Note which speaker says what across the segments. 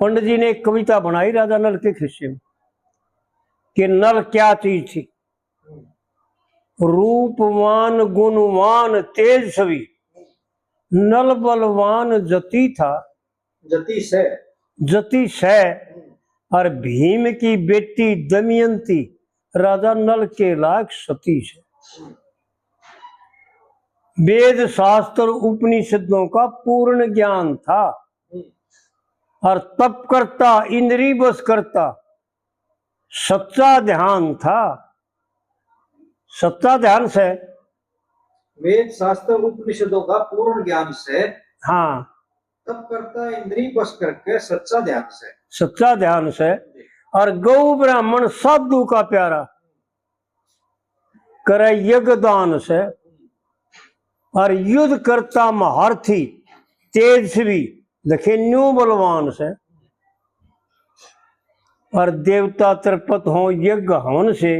Speaker 1: पंडित जी ने एक कविता बनाई राजा नल के खिस्से में कि नल क्या चीज थी। रूपवान गुणवान तेज छवि, नल बलवान जति था, जति से और भीम की बेटी दमयंती, राजा नल के लायक सती से। वेद शास्त्र उपनिषदों का पूर्ण ज्ञान था और तप करता, इंद्रिय बस करता, सच्चा ध्यान था। सच्चा ध्यान से
Speaker 2: वेद शास्त्र उपनिषदों का पूर्ण ज्ञान से,
Speaker 1: हाँ,
Speaker 2: तप करता, इंद्रिय बस करके, सच्चा ध्यान से,
Speaker 1: सच्चा ध्यान से और गौ ब्राह्मण साधु का प्यारा करे यज्ञ दान से और युद्ध करता महारथी तेजस्वी देखे न्यू बलवान से और देवता तृपत हो यज्ञ हवन से,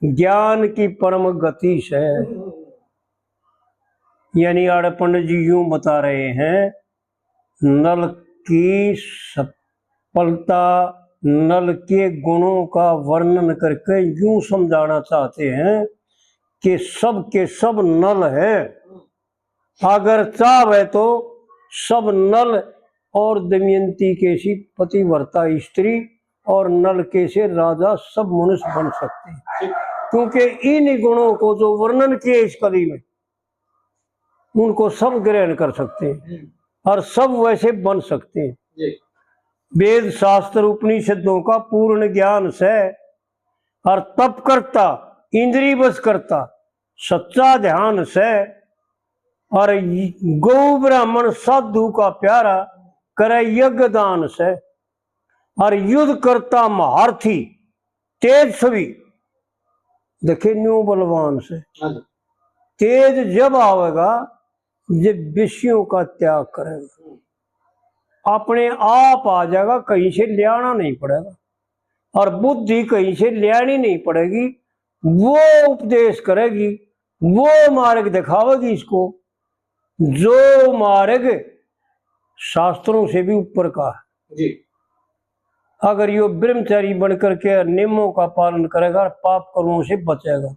Speaker 1: ज्ञान की परम गति से। यानी आड़े पंडित जी यूं बता रहे हैं, नल की सफलता, नल के गुणों का वर्णन करके यूं समझाना चाहते हैं कि सब के सब नल है। अगर चाहे तो सब नल और दमयंती के सी पतिव्रता स्त्री और नल के से राजा सब मनुष्य बन सकते हैं, क्योंकि इन गुणों को जो वर्णन किए इस कली में उनको सब ग्रहण कर सकते हैं और सब वैसे बन सकते हैं। वेद शास्त्र उपनिषदों का पूर्ण ज्ञान से और तप करता, इंद्रिय बस करता, सच्चा ध्यान से और गौ ब्राह्मण साधु का प्यारा करे यज्ञ दान से और युद्ध करता महारथी तेज छवि देखे न्यू बलवान से। तेज जब आवेगा जब विषयों का त्याग करेगा, अपने आप आ जाएगा, कहीं से ले आना नहीं पड़ेगा और बुद्धि कहीं से ले आनी नहीं पड़ेगी। वो उपदेश करेगी, वो मार्ग दिखावेगी इसको, जो मार्ग शास्त्रों से भी ऊपर का है जी। अगर यो ब्रह्मचारी बनकर के नियमों का पालन करेगा, पाप कर्मों से बचेगा।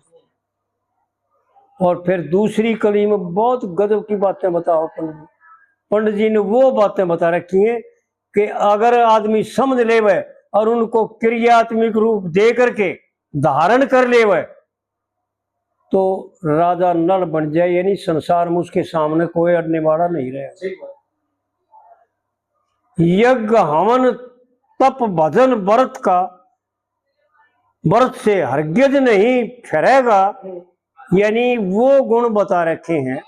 Speaker 1: और फिर दूसरी कली में बहुत गजब की बातें बताओ पंडित जी ने वो बातें बता रखी हैं कि अगर आदमी समझ लेवे और उनको क्रियात्मक रूप दे करके धारण कर लेवे तो राजा नल बन जाए, यानी संसार में उसके सामने कोई अड़ने वाला नहीं रहेगा। यज्ञ हवन तप भजन व्रत का, व्रत से हरगिज नहीं फिरेगा, यानी वो गुण बता रखे हैं।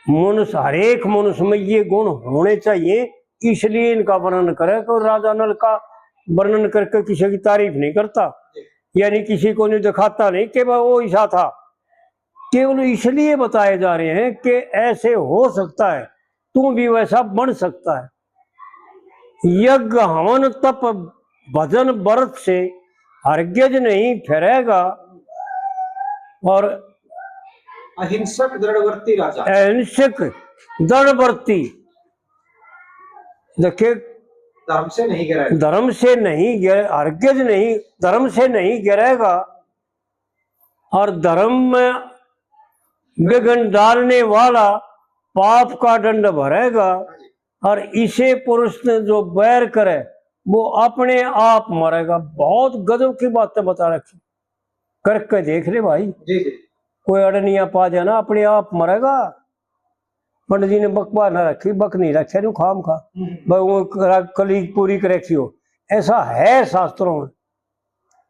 Speaker 1: मनुष्य, हर एक मनुष्य में ये गुण होने चाहिए, इसलिए इनका वर्णन करे। तो राजा नल का वर्णन करके किसी की तारीफ नहीं करता, यानी किसी को नहीं दिखाता नहीं कि वह वो ऐसा था, केवल इसलिए बताए जा रहे हैं कि ऐसे हो सकता है, तू भी वैसा बन सकता है। यज्ञ हवन तप भजन व्रत से हरगिज नहीं फिरेगा और
Speaker 2: अहिंसक दृढ़वर्ती राजा,
Speaker 1: अहिंसक दृढ़वर्ती देखिए
Speaker 2: धर्म से नहीं गिरेगा,
Speaker 1: धर्म से नहीं हरगिज नहीं, धर्म से नहीं गिरेगा और धर्म में विघ्न डालने वाला पाप का दंड भरेगा और इसे पुरुष ने जो बैर करे वो अपने आप मरेगा। बहुत गजब की बातें बता रखी, करके देख ले भाई
Speaker 2: जी जी।
Speaker 1: कोई अड़निया पा जाना अपने आप मरेगा। पंडित जी ने बकवा न रखी, बक नहीं रखे नु खाम खा वो कली पूरी कर रखी हो, ऐसा है शास्त्रों में,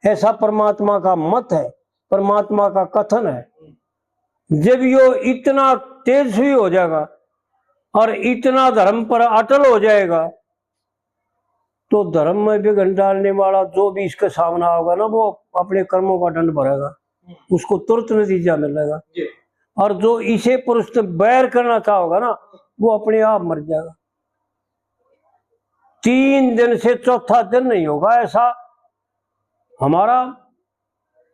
Speaker 1: ऐसा परमात्मा का मत है, परमात्मा का कथन है। जब यो इतना तेजस्वी हो जाएगा और इतना धर्म पर अटल हो जाएगा तो धर्म में विघ्न डालने वाला जो भी इसके सामने होगा ना वो अपने कर्मों का दंड भरेगा, उसको तुरंत नतीजा मिलेगा। और जो इसे पुरुष से बैर करना चाहोगा ना वो अपने आप मर जाएगा। 3 दिन से चौथा दिन नहीं होगा, ऐसा हमारा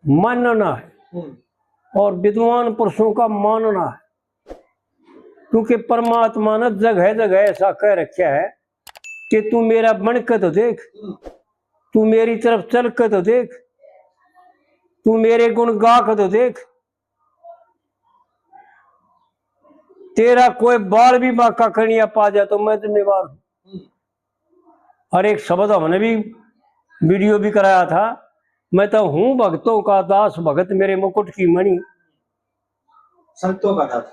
Speaker 1: मानना है और विद्वान पुरुषों का मानना है, क्योंकि परमात्मा ने जगह जगह ऐसा कह रखा है कि तू मेरा बन के तो देख, तू मेरी तरफ चल के तो देख, तू मेरे गुण गा के तो देख, तेरा कोई बाल भी बाका कनिया पा जाए तो मैं जिम्मेवार हूं। और एक शब्द हमने भी वीडियो भी कराया था, मैं तो हूं भक्तों का दास, भगत मेरे मुकुट की मणि।
Speaker 2: संतों का दास।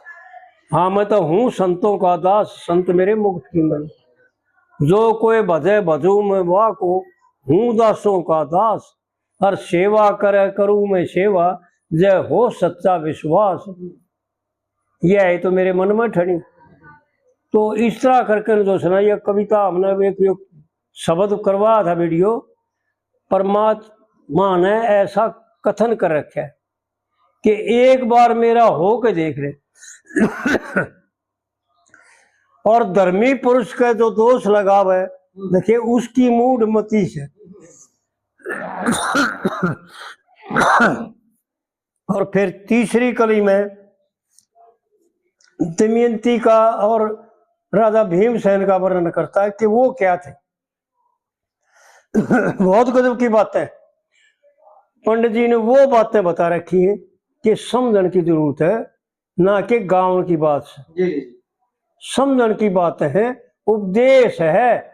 Speaker 1: हाँ, मैं तो हूं संतों का दास, संत मेरे मुकुट की मणि। जो कोई भजे भजू मैं वाह को, हूं दासों का दास। और सेवा करे करूं मैं सेवा, जय हो सच्चा विश्वास। यह है तो मेरे मन में ठनी। तो इस तरह करके जो सुना, यह कविता हमने एक शब्द करवाया था वीडियो। परमात्मा ने ऐसा कथन कर रखा है कि एक बार मेरा हो के देख ले। और धर्मी पुरुष का जो दोष लगाव है, देखिए उसकी मूड मती से। और फिर तीसरी कली में दमयंती का और राजा भीमसेन का वर्णन करता है कि वो क्या थे। बहुत गजब की बात है। पंडित जी ने वो बातें बता रखी हैं कि समझने की जरूरत है, ना कि गाँव की बात से। समझने की बात है, उपदेश है।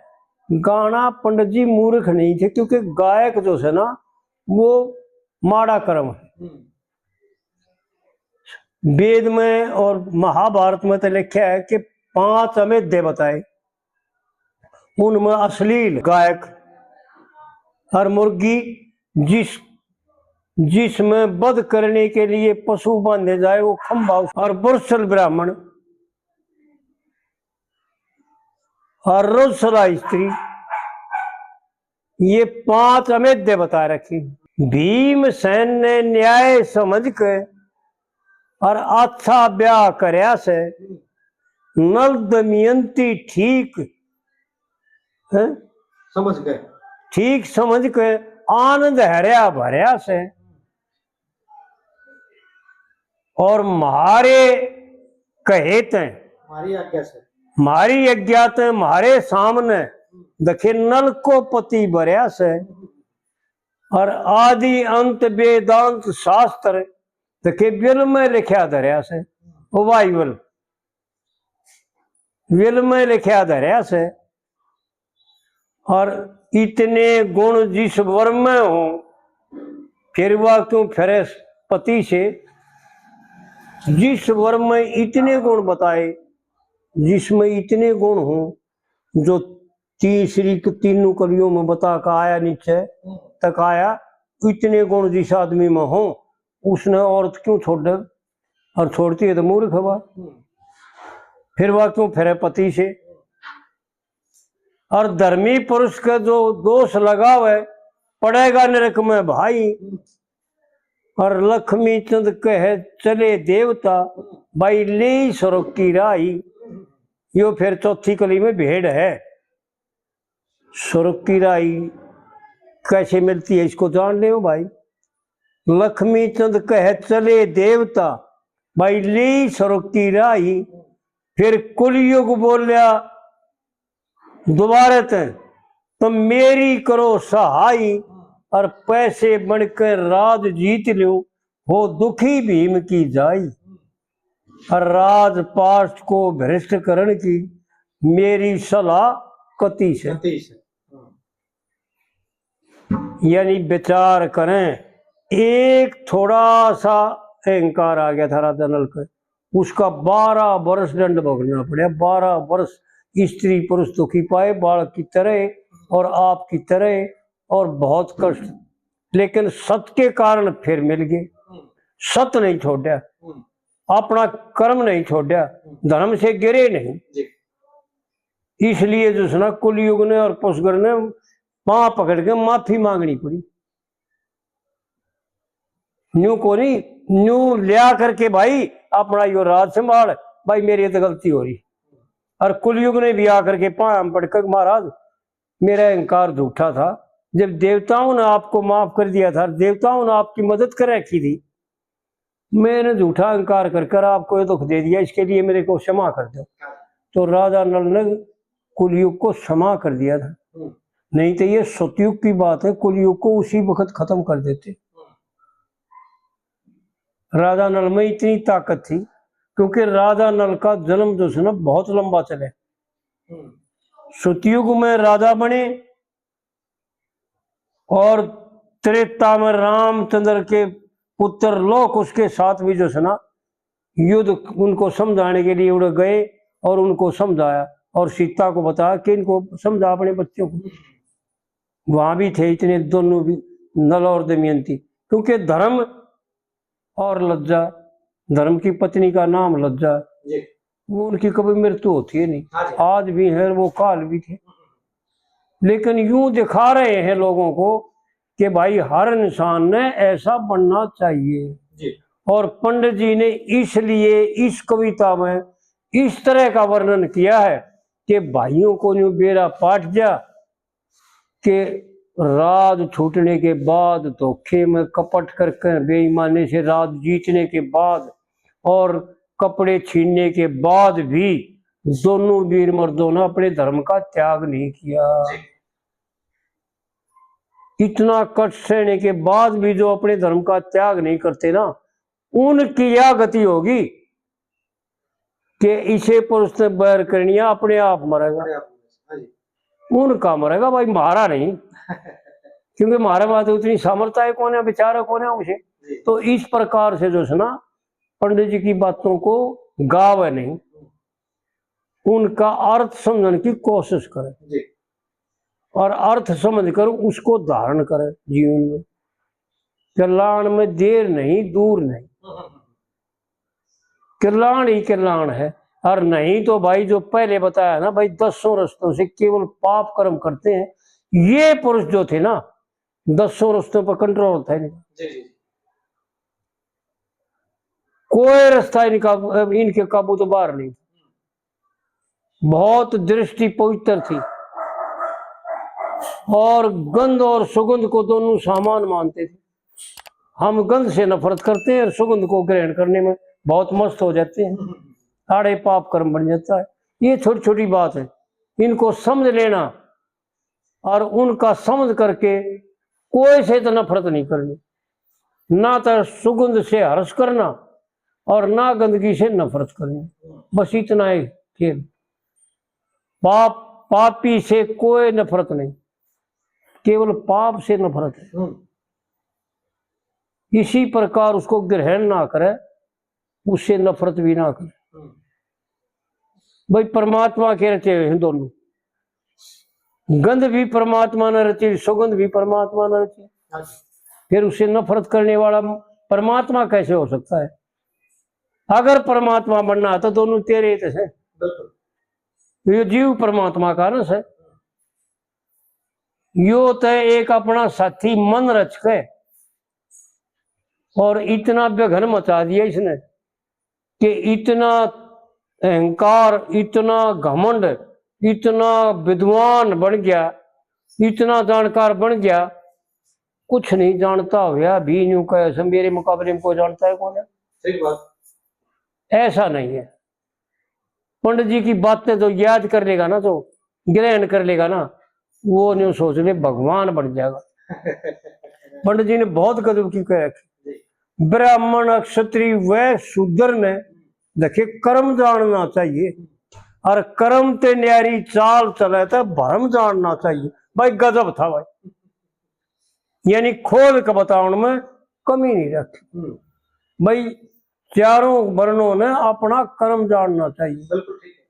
Speaker 1: गाना पंडित जी मूर्ख नहीं थे, क्योंकि गायक जो है ना वो माड़ा कर्म है। वेद में और महाभारत में तो लिखा है कि 5 अमेध्य बताए, उनमें अश्लील गायक और मुर्गी जिसमें वध करने के लिए पशु बांधे जाए वो खंभा, और बुरसल ब्राह्मण और रोजसला स्त्री, ये 5 अमेध्य बता रखी। भीमसेन ने न्याय समझ के और अच्छा ब्याह करया से नल दमयंती ठीक है,
Speaker 2: समझ गए, ठीक
Speaker 1: समझ के आनंद हरिया भरिया से, और मारे कहे थे, मारी अज्ञात मारे सामने देखे नल को पति भरिया से, और आदि अंत वेदांत शास्त्र देखे विल में लिखा धरिया से। वो बाइबल विल में लिखा धरिया से। और इतने गुण जिस वर में हो, फिर वह क्यों फिरे पति से। जिस वर में इतने गुण बताए, जिसमें इतने गुण हो, जो तीसरी तीनों कलियों में बता का आया नीचे तक आया, इतने गुण जिस आदमी में हो, उसने औरत क्यों छोड़ दे, और छोड़ती है तो मूर्ख हुआ। फिर वह क्यों फिरे पति से। और धर्मी पुरुष का जो दोष लगावे, पड़ेगा नरक में भाई। और लक्ष्मी चंद कहे चले देवता, भाई ले स्वर्ग की राही। यो फिर चौथी कली में भेड़ है। स्वर्ग की राही कैसे मिलती है, इसको जान ले भाई। लक्ष्मी चंद कहे चले देवता, भाई ले स्वर्ग की राही। फिर कुलयुग बोलिया दोबारा तो मेरी करो सहाय, और पैसे बनकर राज जीत लो, हो दुखी भीम की जाई। और राजपाट को भ्रष्ट करण की मेरी सलाह कति से। यानी विचार करें, एक थोड़ा सा अहंकार आ गया था राजा नल का, उसका 12 वर्ष दंड भोगना पड़ा। 12 वर्ष स्त्री पुरुष दुखी पाए, बालक की तरह और आप की तरह, और बहुत कष्ट। लेकिन सत के कारण फिर मिल गए। सत नहीं छोड़ा, अपना कर्म नहीं छोड़ा, धर्म से गिरे नहीं। इसलिए जो सुना कुलयुग ने और पुष्कर ने पांव पकड़ के माफी मांगनी पड़ी। न्यू को नहीं, न्यू लिया करके भाई अपना यो राज संभाल, भाई मेरी तो गलती हो रही। और कुलयुग ने भी आकर के पांव पड़कर महाराज मेरा अहंकार झूठा था, जब देवताओं ने आपको माफ कर दिया था, देवताओं ने आपकी मदद कर रखी थी, मैंने झूठा अहंकार कर आपको ये दुख दे दिया, इसके लिए मेरे को क्षमा कर दो। तो राजा नल ने कुलयुग को क्षमा कर दिया था, नहीं तो ये सतयुग की बात है, कुलयुग को उसी वक्त खत्म कर देते। राजा नल में इतनी ताकत थी, क्योंकि राजा नल का जन्म जो है ना बहुत लंबा चले। सतयुग में राजा बने और त्रेता में रामचंद्र के पुत्र लोक उसके साथ भी जो है ना युद्ध उनको समझाने के लिए उड़ गए और उनको समझाया और सीता को बताया कि इनको समझा अपने बच्चों को। वहां भी थे इतने दोनों भी, नल और दमयंती, क्योंकि धर्म और लज्जा, धर्म की पत्नी का नाम लज्जा, वो उनकी कभी मृत्यु होती है नहीं, आज भी है, वो काल भी थे। लेकिन यूं दिखा रहे हैं लोगों को कि भाई हर इंसान ने ऐसा बनना चाहिए। और पंडित जी ने इसलिए इस कविता में इस तरह का वर्णन किया है कि भाइयों को यूं बेरा पाट गया कि राज छूटने के बाद, धोखे में कपट करके बेईमानी से राज जीतने के बाद और कपड़े छीनने के बाद भी दोनों वीर मर्दों ने अपने धर्म का त्याग नहीं किया। इतना कष्ट सहने के बाद भी जो अपने धर्म का त्याग नहीं करते ना, उनकी यह गति होगी कि इसे पुरुष ने बैर करनी है, अपने आप मरेगा। उनका मरेगा भाई, मारा नहीं, क्योंकि मारे बात उतनी सामर्थ्य है कौन है, बेचारा कौन है उसे। तो इस प्रकार से जो है ना पंडित जी की बातों को गावे नहीं, उनका अर्थ समझने की कोशिश करें और अर्थ समझकर उसको धारण करें जीवन में। कल्याण में देर नहीं, दूर नहीं, कल्याण ही कल्याण है। और नहीं तो भाई जो पहले बताया ना भाई, 10 रस्तों से केवल पाप कर्म करते हैं, ये पुरुष जो थे ना 10 रस्तों पर कंट्रोल था नहीं, कोई रास्ता इनके काबू तो बाहर नहीं। बहुत दृष्टि पवित्र थी और गंध और सुगंध को दोनों सामान मानते थे। हम गंध से नफरत करते हैं और सुगंध को ग्रहण करने में बहुत मस्त हो जाते हैं, साढ़े पाप कर्म बन जाता है। ये छोटी छोटी बात है, इनको समझ लेना और उनका समझ करके कोई से तो नफरत नहीं करनी, ना तो सुगंध से हर्ष करना और ना गंदगी से नफरत करनी, बस इतना ही खेल। पापी से कोई नफरत नहीं, केवल पाप से नफरत है। इसी प्रकार उसको ग्रहण ना करे, उससे नफरत भी ना करे। भाई परमात्मा के रचे हुए हैं दोनों, गंध भी परमात्मा ने रची, सुगंध भी परमात्मा ने रची, फिर उससे नफरत करने वाला परमात्मा कैसे हो सकता है? अगर परमात्मा बनना तो दोनों तेरे है, ये जीव परमात्मा का रस है। यो तय एक अपना साथी मन रच के और इतना बेघन मचा दिया इसने कि इतना अहंकार, इतना घमंड, इतना विद्वान बन गया, इतना जानकार बन गया, कुछ नहीं जानता हुआ भी यूं कहे मेरे मुकाबले में कोई जानता है कौन है? सही बात, ऐसा नहीं है। पंडित जी की बातें तो याद कर लेगा ना, तो ग्रहण कर लेगा ना, वो नहीं सोच ले भगवान बन जाएगा। पंडित जी ने बहुत गजब की कह रखी, ब्राह्मण क्षत्रिय वैश्य शूद्र ने देखे कर्म जानना चाहिए और कर्म ते न्यारी चाल चले तो भरम जानना चाहिए। भाई गजब था भाई, यानी खोल के बताने में कमी नहीं रखी। भाई चारों वर्णों ने अपना कर्म जानना चाहिए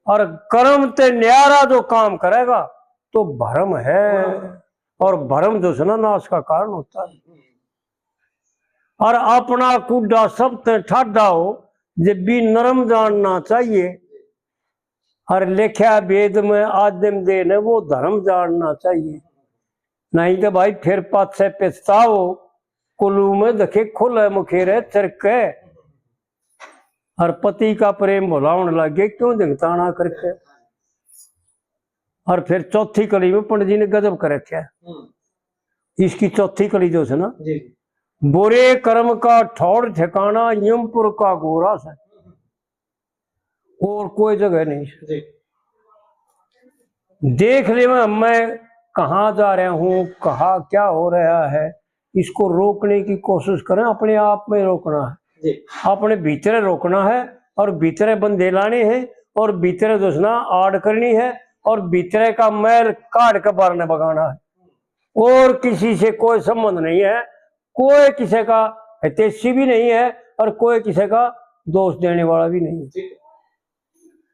Speaker 1: और कर्म ते न्यारा जो काम करेगा तो भरम है, और भरम जो है ना नाश का कारण होता है। और अपना कूड़ा सब ते ठाडा हो जब भी नरम जानना चाहिए, और लिखा वेद में आदिम दे ने वो धर्म जानना चाहिए। नहीं तो भाई फिर पात से पछताओ, कुल्लू में देखे खुले मुखेरे चरके और पति का प्रेम भुलावन लगे, क्यों दिखताना करके। और फिर चौथी कड़ी में पंडित जी ने गजब कर रखा है, इसकी चौथी कड़ी जो है ना, बुरे कर्म का ठौर ठिकाना यमपुर का गोरा है, और कोई जगह नहीं। देख ले मैं कहाँ जा रहा हूँ, कहाँ क्या हो रहा है, इसको रोकने की कोशिश करें। अपने आप में रोकना है
Speaker 2: जी
Speaker 1: अपने भीतर रोकना है और भीतर बंदे लाने हैं और भीतर दोसना आड़ करनी है और भीतर का मैल काट कर बाहर न भगाना है। और किसी से कोई संबंध नहीं है, कोई किसी का हितैषी भी नहीं है और कोई किसी का दोष देने वाला भी नहीं है।
Speaker 2: ठीक है।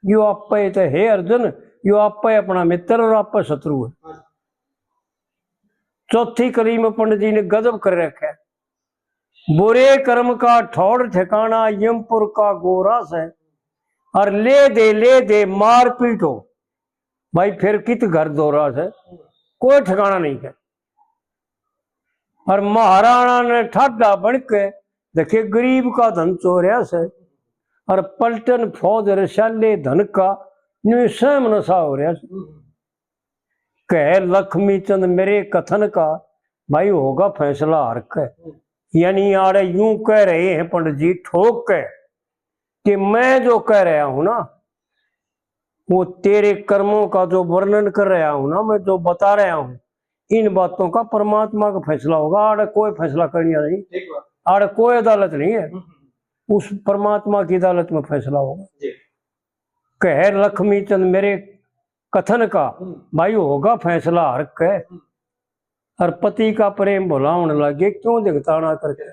Speaker 1: यो आप पे तो है अर्जुन, यो आप पे अपना मित्र और आप पे शत्रु है।
Speaker 2: हाँ
Speaker 1: चौथी कली में पंडित जी ने गजब कर रखा है। बुरे कर्म का ठौर ठिकाना यमपुर का गोरास है और ले दे मार पीट हो। भाई फिर कित घर दोरास है, कोई ठिकाना नहीं है। और महाराणा ने ठाडा बन के देखे गरीब का धन चोरिया से और पलटन फौज रसाले धन का स्वयं नशा हो रहा है। कह लक्ष्मी चंद मेरे कथन का भाई होगा फैसला हर्क है। यानी आड़े यूं कह रहे हैं पंडित जी ठोक के कि मैं जो कह रहा हूं ना वो तेरे कर्मों का जो वर्णन कर रहा हूं ना, मैं जो बता रहा हूं, इन बातों का परमात्मा का फैसला होगा। आड़े कोई फैसला करनी नहीं,
Speaker 2: ठीक बात।
Speaker 1: आड़े कोई अदालत नहीं है, उस परमात्मा की अदालत में फैसला होगा।
Speaker 2: जी
Speaker 1: कह लक्ष्मी चंद मेरे कथन का भाई होगा फैसला हर्क है। और पति का प्रेम भुलाने लगे क्यों दिखताना करके।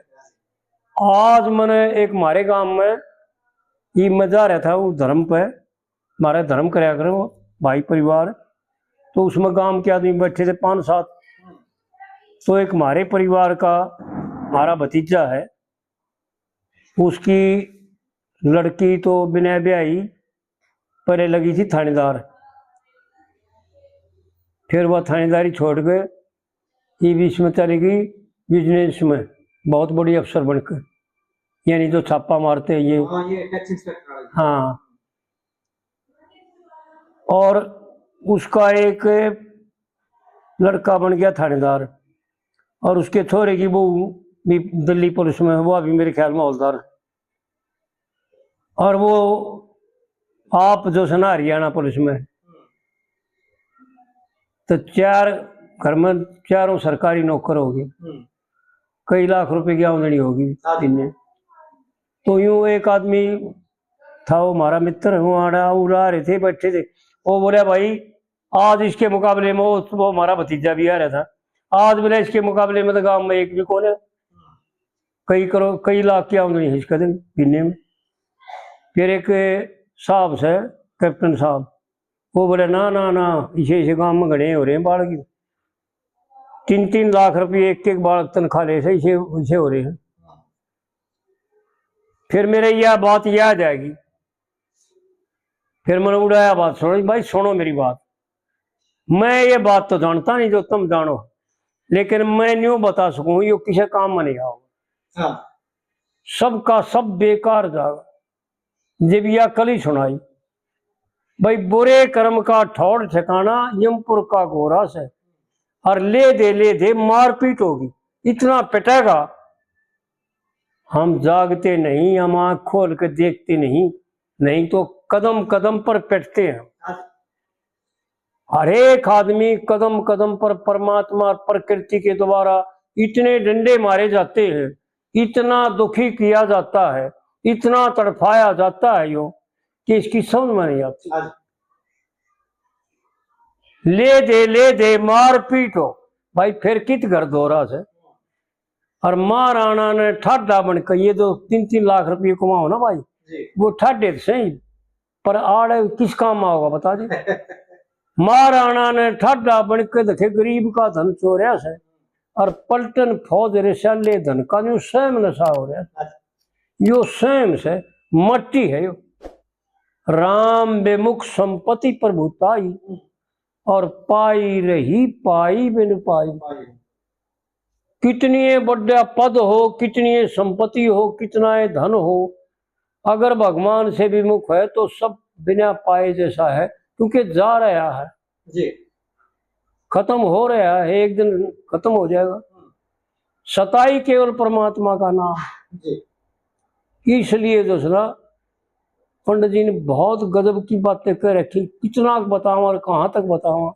Speaker 1: आज मैंने एक हमारे गांव में ये मजा रहा था, वो धर्म पे हमारे धर्म कराया करो भाई परिवार, तो उसमें गांव के आदमी बैठे थे 5-7। तो एक हमारे परिवार का हमारा भतीजा है, उसकी लड़की तो बिना ब्याही पहले लगी थी थानेदार, फिर वह थानेदारी छोड़ के ये बीच में चली गई बिजनेस में, बहुत बड़ी अफसर बनकर, यानी जो छापा मारते हैं ये।
Speaker 2: हाँ ये टैक्स इंस्पेक्टर।
Speaker 1: हाँ, और उसका एक लड़का बन गया थानेदार और उसके छोरे की बहू भी दिल्ली पुलिस में, वो अभी मेरे ख्याल में हौलदार। और वो आप जो है ना हरियाणा पुलिस में। तो 4 घर में चारों सरकारी नौकर हो गए, कई लाख रुपए की आमदनी होगी दिन में। तो यूं एक आदमी था, वो हमारा मित्र, वो उड़ा रहे थे, बैठे थे, वो बोले भाई आज इसके मुकाबले में वो हमारा भतीजा भी आ रहा था, आज बोले इसके मुकाबले में तो गांव में एक भी कौन है, कई लाख की आमदनी है इसका दिन गिनने में। फिर एक साहब से कैप्टन साहब, वो बोले ना ना ना इसे गांव में घड़े हो रहे हैं बाढ़ की, 3-3 लाख रुपये एक बालक तनख्वाह ले से इसे हो रहे हैं। फिर मेरे यह बात याद आएगी, फिर मैंने उड़ाया बात, सुनो भाई सुनो मेरी बात, मैं ये बात तो जानता नहीं जो तुम जानो, लेकिन मैं न्यू बता सकूं ये किसी काम में नहीं आओगे।
Speaker 2: हाँ।
Speaker 1: सबका सब बेकार जाएगा। जब यह कल ही सुनाई भाई बुरे कर्म का ठौर ठिकाना यमपुर का गोरा से और ले दे मारपीट होगी, इतना पिटेगा हम जागते नहीं, हम आंख खोल के देखते नहीं, नहीं तो कदम कदम पर पिटते हैं। हर एक आदमी कदम कदम पर परमात्मा प्रकृति के द्वारा इतने डंडे मारे जाते हैं, इतना दुखी किया जाता है, इतना तड़फाया जाता है यो कि इसकी समझ में नहीं आती। ले दे मार पीट हो, भाई फिर कित घर दोरा से। और महाराणा ने ठाडा बनकर ये जो 3-3 लाख रुपये कमाओ ना भाई, वो ठाडे सही, पर आड़े किस काम आओगा बता दे। महाराणा ने ठाडा बनकर देखे गरीब का धन चोरिया से और पलटन फौज रसाले धन का जो स्वयं नशा हो रहा, यो स्वयं से मट्टी है। यो राम बेमुख संपत्ति प्रभुताई और पाई रही पाई बिन पाई। कितनी बड़ा पद हो, कितनी संपत्ति हो, कितना धन हो, अगर भगवान से विमुख है तो सब बिना पाए जैसा है, क्योंकि जा रहा है जी, खत्म हो रहा है, एक दिन खत्म हो जाएगा। सताई केवल परमात्मा का नाम जी। इसलिए दूसरा पंडित जी ने बहुत गजब की बातें कह रखी, कितना बताऊं और कहाँ तक बताऊं।